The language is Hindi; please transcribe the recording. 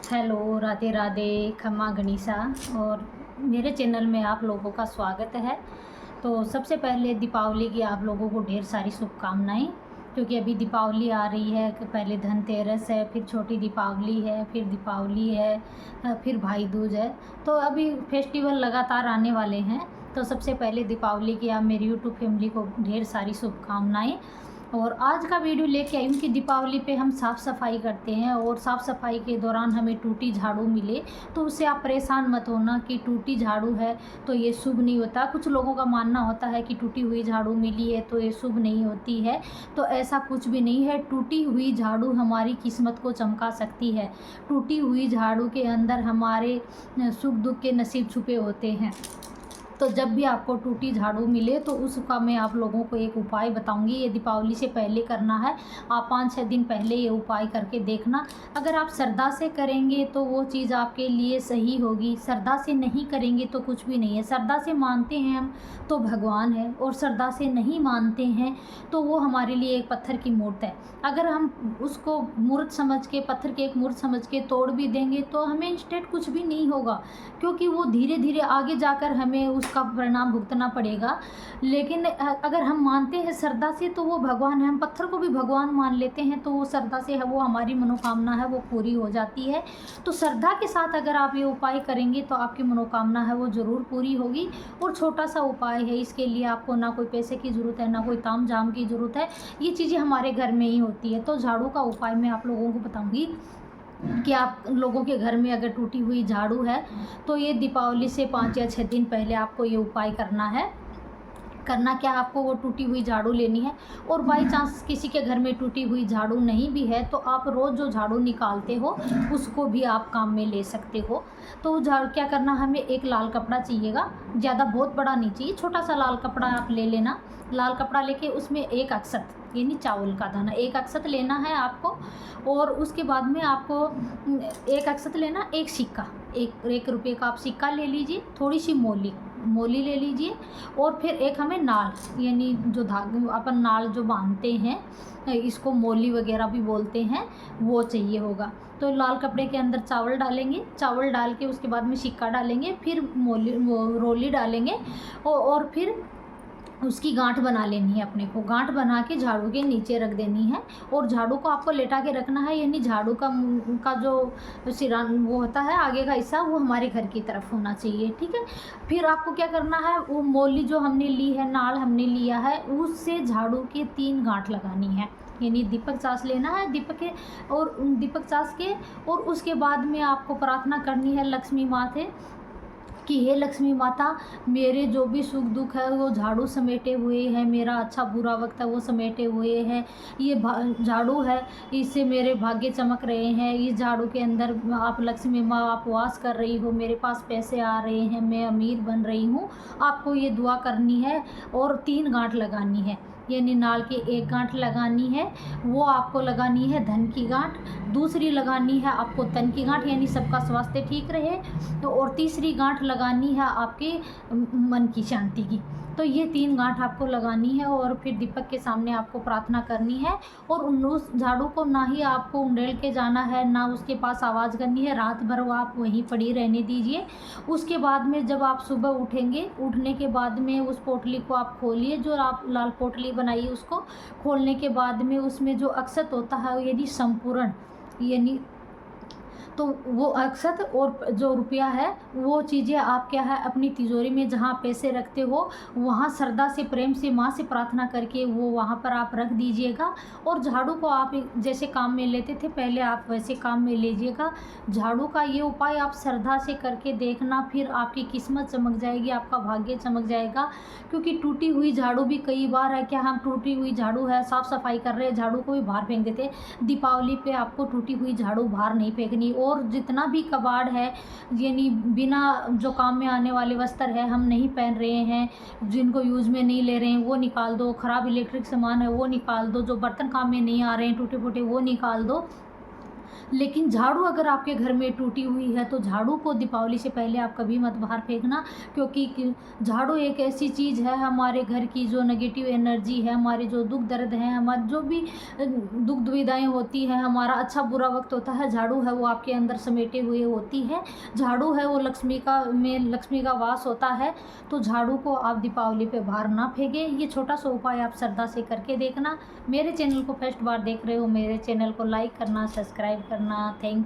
हेलो, राधे राधे, खम्मा गणिसा। और मेरे चैनल में आप लोगों का स्वागत है। तो सबसे पहले दीपावली की आप लोगों को ढेर सारी शुभकामनाएं, क्योंकि अभी दीपावली आ रही है। पहले धनतेरस है, फिर छोटी दीपावली है, फिर दीपावली है, फिर भाई दूज है। तो अभी फेस्टिवल लगातार आने वाले हैं। तो सबसे पहले दीपावली की आप मेरी यूट्यूब फैमिली को ढेर सारी शुभकामनाएँ। और आज का वीडियो लेके आई हूँ कि दीपावली पे हम साफ़ सफाई करते हैं और साफ़ सफाई के दौरान हमें टूटी झाड़ू मिले तो उससे आप परेशान मत होना कि टूटी झाड़ू है तो ये शुभ नहीं होता। कुछ लोगों का मानना होता है कि टूटी हुई झाड़ू मिली है तो ये शुभ नहीं होती है। तो ऐसा कुछ भी नहीं है। टूटी हुई झाड़ू हमारी किस्मत को चमका सकती है। टूटी हुई झाड़ू के अंदर हमारे सुख दुख के नसीब छुपे होते हैं। तो जब भी आपको टूटी झाड़ू मिले तो उसका मैं आप लोगों को एक उपाय बताऊंगी। ये दीपावली से पहले करना है। आप 5-6 दिन पहले ये उपाय करके देखना। अगर आप श्रद्धा से करेंगे तो वो चीज़ आपके लिए सही होगी। श्रद्धा से नहीं करेंगे तो कुछ भी नहीं है। श्रद्धा से मानते हैं हम तो भगवान है, और श्रद्धा से नहीं मानते हैं तो वो हमारे लिए एक पत्थर की मूर्त है। अगर हम उसको मूर्त समझ के, पत्थर के एक मूर्त समझ के तोड़ भी देंगे तो हमें इंस्टेंट कुछ भी नहीं होगा, क्योंकि वो धीरे धीरे आगे जाकर हमें उसका परिणाम भुगतना पड़ेगा। लेकिन अगर हम मानते हैं श्रद्धा से तो वो भगवान है। हम पत्थर को भी भगवान मान लेते हैं तो वो श्रद्धा से है, वो हमारी मनोकामना है, वो पूरी हो जाती है। तो श्रद्धा के साथ अगर आप ये उपाय करेंगे तो आपकी मनोकामना है वो ज़रूर पूरी होगी। और छोटा सा उपाय है, इसके लिए आपको ना कोई पैसे की ज़रूरत है, ना कोई ताम झाम की ज़रूरत है। ये चीज़ें हमारे घर में ही होती है। तो झाड़ू का उपाय मैं आप लोगों को बताऊँगी कि आप लोगों के घर में अगर टूटी हुई झाड़ू है तो ये दीपावली से 5 या 6 दिन पहले आपको ये उपाय करना है। करना क्या, आपको वो टूटी हुई झाड़ू लेनी है। और बाई चांस किसी के घर में टूटी हुई झाड़ू नहीं भी है तो आप रोज़ जो झाड़ू निकालते हो उसको भी आप काम में ले सकते हो। तो झाड़ू क्या करना, हमें एक लाल कपड़ा चाहिएगा। ज़्यादा बहुत बड़ा नहीं चाहिए, छोटा सा लाल कपड़ा आप ले लेना। लाल कपड़ा लेके उसमें एक अक्षत यानी चावल का दाना एक अक्षत लेना है आपको। और उसके बाद में आपको एक अक्षत लेना, एक सिक्का, एक रुपये का आप सिक्का ले लीजिए, थोड़ी सी मोली ले लीजिए। और फिर एक हमें नाल यानी जो धागे अपन नाल जो बांधते हैं, इसको मोली वगैरह भी बोलते हैं, वो चाहिए होगा। तो लाल कपड़े के अंदर चावल डालेंगे, चावल डाल के उसके बाद में सिक्का डालेंगे, फिर रोली डालेंगे और फिर उसकी गांठ बना लेनी है। अपने को गांठ बना के झाड़ू के नीचे रख देनी है। और झाड़ू को आपको लेटा के रखना है, यानी झाड़ू का जो सिरा वो होता है आगे का हिस्सा, वो हमारे घर की तरफ होना चाहिए। ठीक है। फिर आपको क्या करना है, वो मोली जो हमने ली है, नाल हमने लिया है, उससे झाड़ू के 3 गांठ लगानी है। यानी दीपक चास लेना है, दीपक चास के। और उसके बाद में आपको प्रार्थना करनी है लक्ष्मी माँ से कि हे लक्ष्मी माता, मेरे जो भी सुख दुख है वो झाड़ू समेटे हुए हैं, मेरा अच्छा बुरा वक्त है वो समेटे हुए हैं। ये झाड़ू है, इससे मेरे भाग्य चमक रहे हैं। इस झाड़ू के अंदर आप लक्ष्मी माँ आप वास कर रही हो, मेरे पास पैसे आ रहे हैं, मैं अमीर बन रही हूँ। आपको ये दुआ करनी है और 3 गांठ लगानी है। यानी नाल की एक गांठ लगानी है, वो आपको लगानी है धन की गांठ। दूसरी लगानी है आपको तन की गांठ, यानी सबका स्वास्थ्य ठीक रहे। तो और तीसरी गांठ लगानी है आपके मन की शांति की। तो ये 3 गांठ आपको लगानी है और फिर दीपक के सामने आपको प्रार्थना करनी है। और उस झाड़ू को ना ही आपको उंडेल के जाना है, ना उसके पास आवाज़ करनी है। रात भर वो आप वहीं पड़ी रहने दीजिए। उसके बाद में जब आप सुबह उठेंगे, उठने के बाद में उस पोटली को आप खोलिए, जो आप लाल पोटली बनाई उसको खोलने के बाद में उसमें जो अक्षत होता है यानी संपूर्ण, यानी तो वो अक्षत और जो रुपया है वो चीज़ें आप क्या है अपनी तिजोरी में जहाँ पैसे रखते हो वहाँ श्रद्धा से प्रेम से माँ से प्रार्थना करके वो वहाँ पर आप रख दीजिएगा। और झाड़ू को आप जैसे काम में लेते थे पहले आप वैसे काम में लीजिएगा। झाड़ू का ये उपाय आप श्रद्धा से करके देखना, फिर आपकी किस्मत चमक जाएगी, आपका भाग्य चमक जाएगा। क्योंकि टूटी हुई झाड़ू भी कई बार है क्या, हम टूटी हुई झाड़ू है साफ़ सफाई कर रहे हैं, झाड़ू को भी बाहर फेंक देते। दीपावली पे आपको टूटी हुई झाड़ू बाहर नहीं फेंकनी। और जितना भी कबाड़ है यानी बिना जो काम में आने वाले वस्त्र है हम नहीं पहन रहे हैं, जिनको यूज़ में नहीं ले रहे हैं वो निकाल दो। ख़राब इलेक्ट्रिक सामान है वो निकाल दो। जो बर्तन काम में नहीं आ रहे हैं टूटे फूटे वो निकाल दो। लेकिन झाड़ू अगर आपके घर में टूटी हुई है तो झाड़ू को दीपावली से पहले आप कभी मत बाहर फेंकना, क्योंकि झाड़ू एक ऐसी चीज़ है, हमारे घर की जो नेगेटिव एनर्जी है, हमारे जो दुख दर्द हैं, हमारे जो भी दुख दुविधाएं होती हैं, हमारा अच्छा बुरा वक्त होता है, झाड़ू है वो आपके अंदर समेटे हुए होती है। झाड़ू है वो लक्ष्मी का वास होता है। तो झाड़ू को आप दीपावली पे बाहर ना फेंके। ये छोटा सा उपाय आप श्रद्धा से करके देखना। मेरे चैनल को फर्स्ट बार देख रहे हो, मेरे चैनल को लाइक करना, सब्सक्राइब करना। Thank you.